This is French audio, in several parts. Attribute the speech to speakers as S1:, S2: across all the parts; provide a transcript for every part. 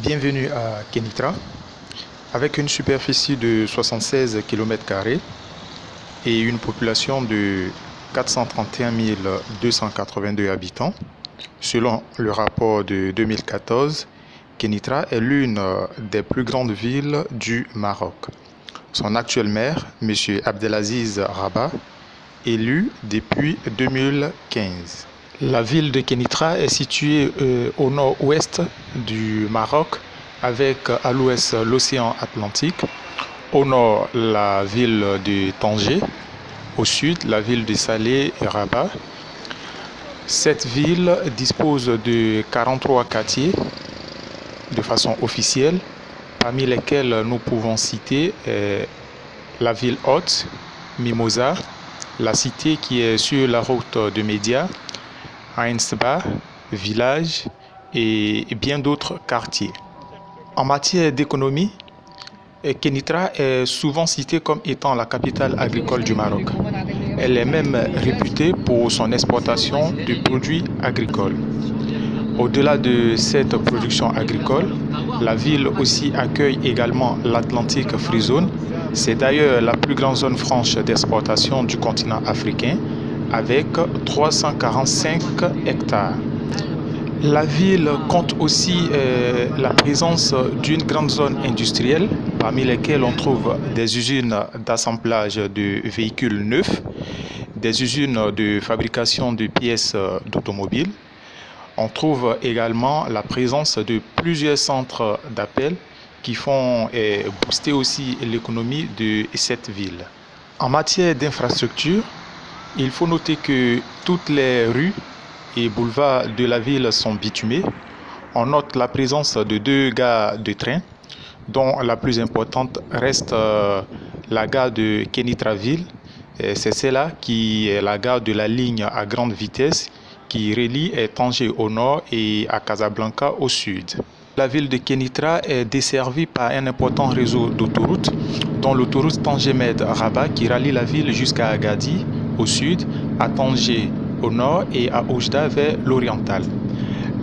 S1: Bienvenue à Kénitra, avec une superficie de 76 km² et une population de 431 282 habitants. Selon le rapport de 2014, Kénitra est l'une des plus grandes villes du Maroc. Son actuel maire, M. Abdelaziz Rabat, élu depuis 2015. La ville de Kénitra est située au nord-ouest du Maroc, avec à l'ouest l'océan Atlantique, au nord la ville de Tanger, au sud la ville de Salé et Rabat. Cette ville dispose de 43 quartiers de façon officielle, parmi lesquels nous pouvons citer la ville haute, Mimosa, la cité qui est sur la route de Média, Ainsba, village et bien d'autres quartiers. En matière d'économie, Kénitra est souvent citée comme étant la capitale agricole du Maroc. Elle est même réputée pour son exportation de produits agricoles. Au-delà de cette production agricole, la ville aussi accueille également l'Atlantic Free Zone. C'est d'ailleurs la plus grande zone franche d'exportation du continent africain, avec 345 hectares. La ville compte aussi la présence d'une grande zone industrielle, parmi lesquelles on trouve des usines d'assemblage de véhicules neufs, des usines de fabrication de pièces d'automobiles. On trouve également la présence de plusieurs centres d'appel qui font booster aussi l'économie de cette ville. En matière d'infrastructure, il faut noter que toutes les rues et boulevards de la ville sont bitumés. On note la présence de 2 gares de train, dont la plus importante reste la gare de Kénitraville. C'est celle-là qui est la gare de la ligne à grande vitesse qui relie Tanger au nord et à Casablanca au sud. La ville de Kénitra est desservie par un important réseau d'autoroutes, dont l'autoroute Tanger-Med-Rabat qui rallie la ville jusqu'à Agadir au sud, à Tanger au nord et à Oujda vers l'oriental.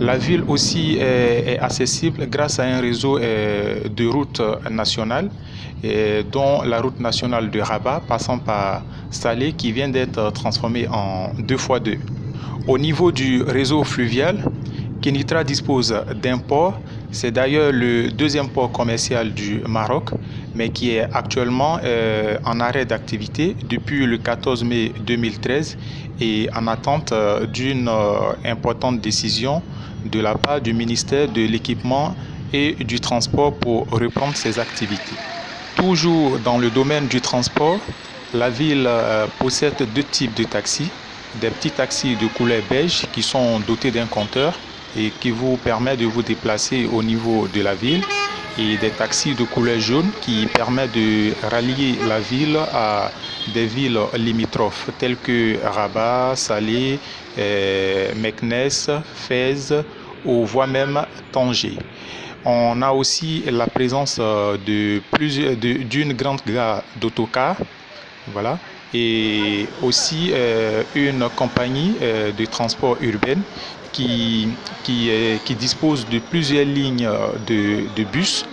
S1: La ville aussi est accessible grâce à un réseau de routes nationales, dont la route nationale de Rabat passant par Salé qui vient d'être transformée en 2x2. Au niveau du réseau fluvial, Kénitra dispose d'un port. C'est d'ailleurs le deuxième port commercial du Maroc, mais qui est actuellement en arrêt d'activité depuis le 14 mai 2013 et en attente d'une importante décision de la part du ministère de l'Équipement et du Transport pour reprendre ses activités. Toujours dans le domaine du transport, la ville possède 2 types de taxis. Des petits taxis de couleur beige qui sont dotés d'un compteur et qui vous permet de vous déplacer au niveau de la ville, et des taxis de couleur jaune qui permettent de rallier la ville à des villes limitrophes telles que Rabat, Salé, Meknès, Fès ou voire même Tanger. On a aussi la présence d'une grande gare d'autocars, voilà, et aussi une compagnie de transport urbain qui dispose de plusieurs lignes de bus,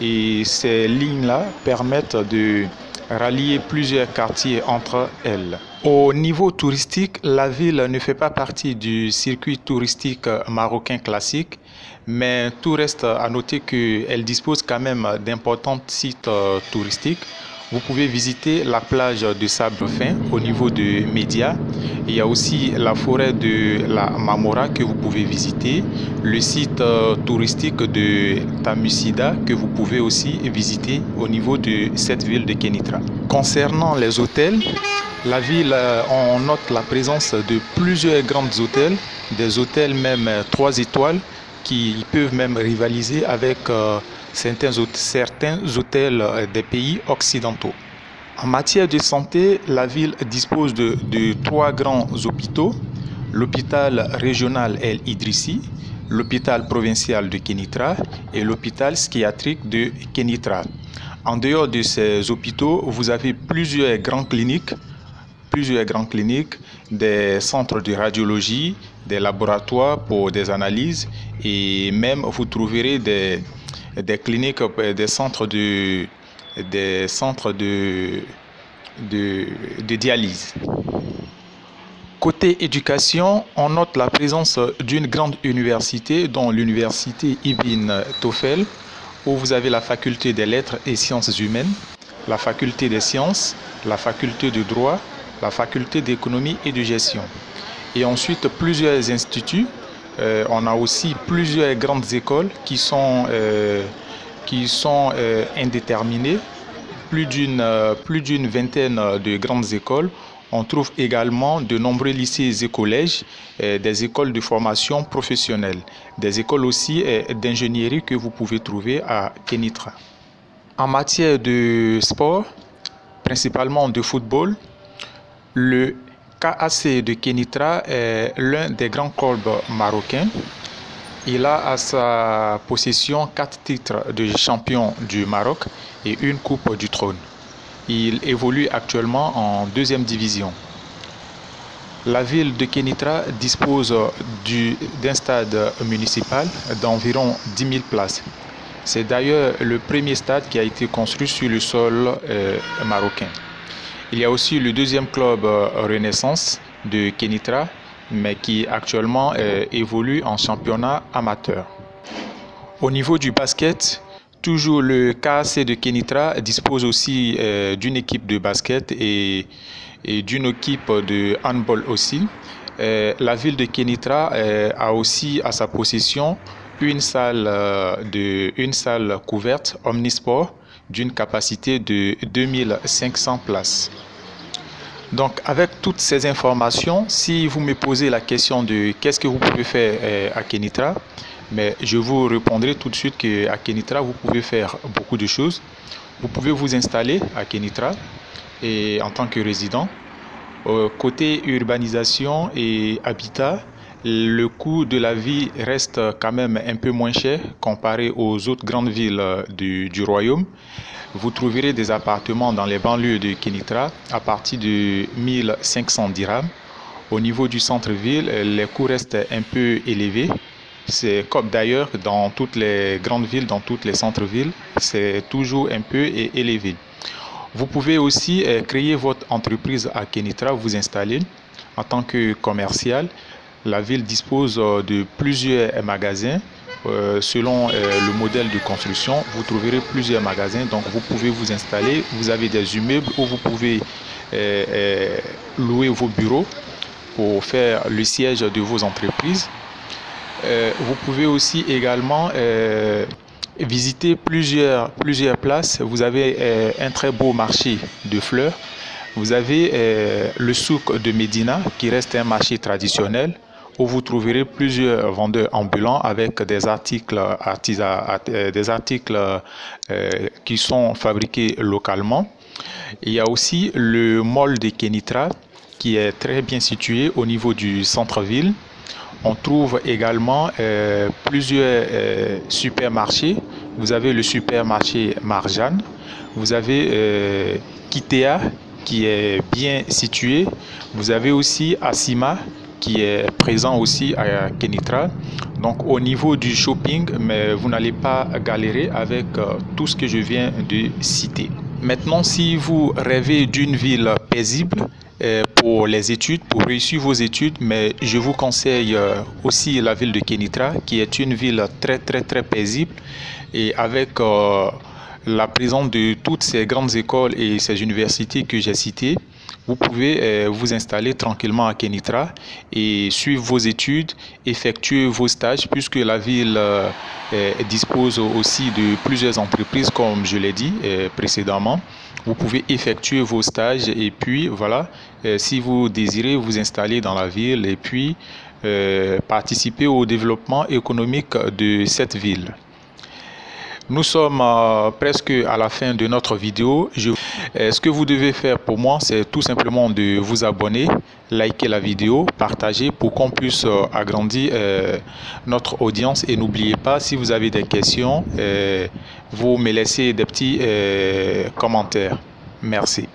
S1: et ces lignes-là permettent de rallier plusieurs quartiers entre elles. Au niveau touristique, la ville ne fait pas partie du circuit touristique marocain classique, mais tout reste à noter qu'elle dispose quand même d'importants sites touristiques. Vous pouvez visiter la plage de sable fin au niveau de Média. Il y a aussi la forêt de la Mamora que vous pouvez visiter, le site touristique de Tamusida que vous pouvez aussi visiter au niveau de cette ville de Kénitra. Concernant les hôtels, la ville, on note la présence de plusieurs grands hôtels, des hôtels même 3 étoiles qui peuvent même rivaliser avec certains hôtels des pays occidentaux. En matière de santé, la ville dispose de 3 grands hôpitaux: l'hôpital régional El Idrissi, l'hôpital provincial de Kénitra et l'hôpital psychiatrique de Kénitra. En dehors de ces hôpitaux, vous avez plusieurs grandes cliniques, des centres de radiologie, des laboratoires pour des analyses, et même vous trouverez des cliniques, des centres de dialyse. Côté éducation, on note la présence d'une grande université, dont l'université Ibn Tofel, où vous avez la faculté des lettres et sciences humaines, la faculté des sciences, la faculté de droit, la faculté d'économie et de gestion. Et ensuite plusieurs instituts. On a aussi plusieurs grandes écoles qui sont indéterminées, plus d'une vingtaine de grandes écoles. On trouve également de nombreux lycées et collèges, des écoles de formation professionnelle, des écoles aussi d'ingénierie que vous pouvez trouver à Kénitra. En matière de sport, principalement de football, le KAC de Kénitra est l'un des grands clubs marocains. Il a à sa possession 4 titres de champion du Maroc et une coupe du trône. Il évolue actuellement en 2e division. La ville de Kénitra dispose d'un stade municipal d'environ 10 000 places. C'est d'ailleurs le premier stade qui a été construit sur le sol marocain. Il y a aussi le 2e club Renaissance de Kénitra, mais qui actuellement évolue en championnat amateur. Au niveau du basket, toujours le KAC de Kénitra dispose aussi d'une équipe de basket et d'une équipe de handball aussi. La ville de Kénitra a aussi à sa possession une salle couverte omnisport d'une capacité de 2500 places. Donc avec toutes ces informations, si vous me posez la question de qu'est-ce que vous pouvez faire à Kénitra, mais je vous répondrai tout de suite qu'à Kénitra, vous pouvez faire beaucoup de choses. Vous pouvez vous installer à Kénitra et en tant que résident. Côté urbanisation et habitat, le coût de la vie reste quand même un peu moins cher comparé aux autres grandes villes du royaume. Vous trouverez des appartements dans les banlieues de Kénitra à partir de 1500 dirhams. Au niveau du centre-ville, les coûts restent un peu élevés. C'est comme d'ailleurs dans toutes les grandes villes, dans toutes les centres-villes, c'est toujours un peu élevé. Vous pouvez aussi créer votre entreprise à Kénitra, vous installer en tant que commercial. La ville dispose de plusieurs magasins. Selon le modèle de construction, vous trouverez plusieurs magasins, donc vous pouvez vous installer. Vous avez des immeubles où vous pouvez louer vos bureaux pour faire le siège de vos entreprises. Vous pouvez aussi également visiter plusieurs places. Vous avez un très beau marché de fleurs. Vous avez le souk de Médina qui reste un marché traditionnel où vous trouverez plusieurs vendeurs ambulants avec des articles qui sont fabriqués localement. Il y a aussi le mall de Kénitra qui est très bien situé au niveau du centre-ville. On trouve également plusieurs supermarchés. Vous avez le supermarché Marjan, vous avez Kitea qui est bien situé. Vous avez aussi Asima qui est présent aussi à Kénitra. Donc au niveau du shopping, mais vous n'allez pas galérer avec tout ce que je viens de citer. Maintenant, si vous rêvez d'une ville paisible pour les études, pour réussir vos études, mais je vous conseille aussi la ville de Kénitra, qui est une ville très paisible, et avec la présence de toutes ces grandes écoles et ces universités que j'ai citées, vous pouvez vous installer tranquillement à Kénitra et suivre vos études, effectuer vos stages, puisque la ville dispose aussi de plusieurs entreprises, comme je l'ai dit précédemment. Vous pouvez effectuer vos stages et puis voilà, si vous désirez vous installer dans la ville et puis participer au développement économique de cette ville. Nous sommes presque à la fin de notre vidéo. Ce que vous devez faire pour moi, c'est tout simplement de vous abonner, liker la vidéo, partager pour qu'on puisse agrandir notre audience. Et n'oubliez pas, si vous avez des questions, vous me laissez des petits commentaires. Merci.